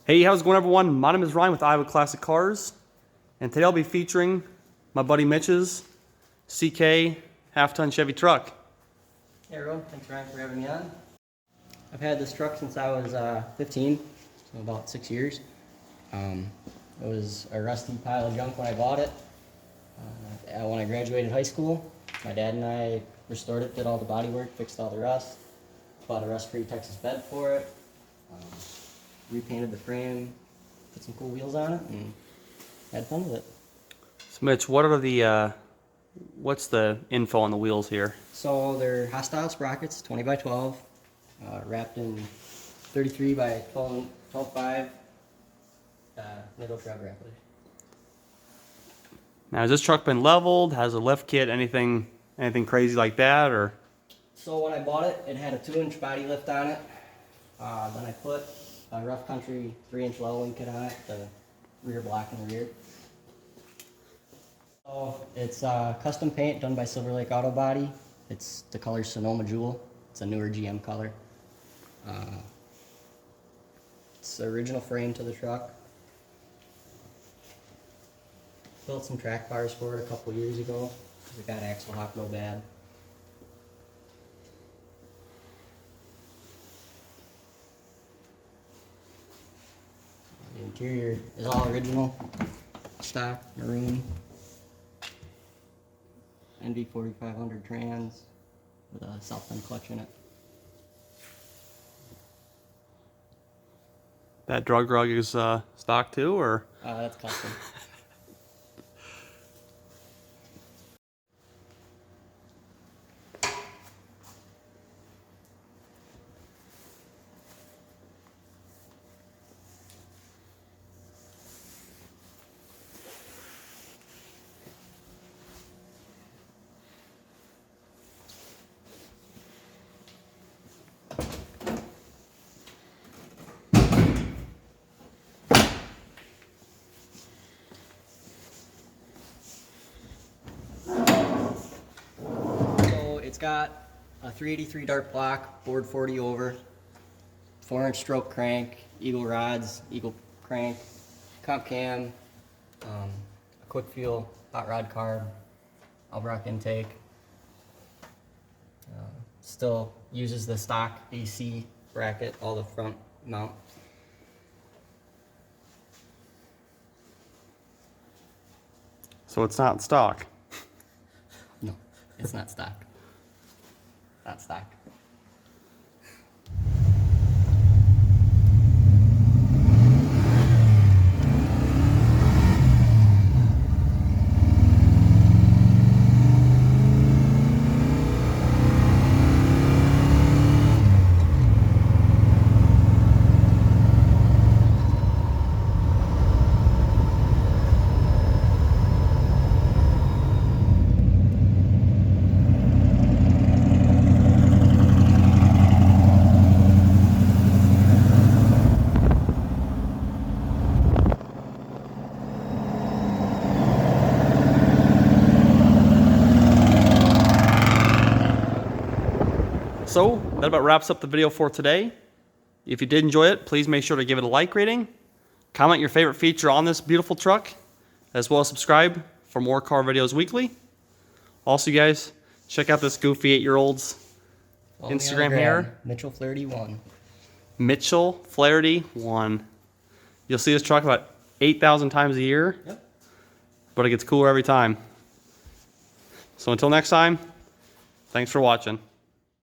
Hey, how's it going, everyone? My name is Ryan with Iowa Classic Cars, and today I'll be featuring my buddy Mitch's CK half-ton Chevy truck. Hey everyone, thanks Ryan for having me on. I've had this truck since I was 15, so about 6 years. It was a rusty pile of junk when I bought it. When I graduated high school, my dad and I restored it, did all the body work, fixed all the rust, bought a rust-free Texas bed for it, repainted the frame, put some cool wheels on it, and had fun with it. So Mitch, what are the what's the info on the wheels here? So they're hostile sprockets, 20 by 12, wrapped in 33 by 12.5 nickel shrub wrappers. Now, has this truck been leveled? Has a lift kit? Anything crazy like that, or? So when I bought it, it had a 2-inch body lift on it. Then I put a Rough Country 3-inch leveling kit on it, the rear block in the rear. So it's custom paint done by Silver Lake Auto Body. It's the color Sonoma Jewel. It's a newer GM color. It's the original frame to the truck. Built some track bars for it a couple years ago because it got axle hop real bad. The interior is all original, stock, maroon, NV 4500 trans with a South Bend clutch in it. That drug rug is stock too, or? That's custom. It's got a 383 dart block, board 40 over, 4-inch stroke crank, eagle rods, eagle crank, comp cam, a quick fuel, hot rod carb, Albrock intake. Still uses the stock AC bracket, all the front mount. So it's not stock. No, it's not stock. Not stock. So that about wraps up the video for today. If you did enjoy it, please make sure to give it a like rating, comment your favorite feature on this beautiful truck, as well as subscribe for more car videos weekly. Also, you guys, check out this goofy 8-year-old's Instagram here. Mitchell Flaherty 1. Mitchell Flaherty 1. You'll see this truck about 8,000 times a year, Yep. but it gets cooler every time. So until next time, thanks for watching.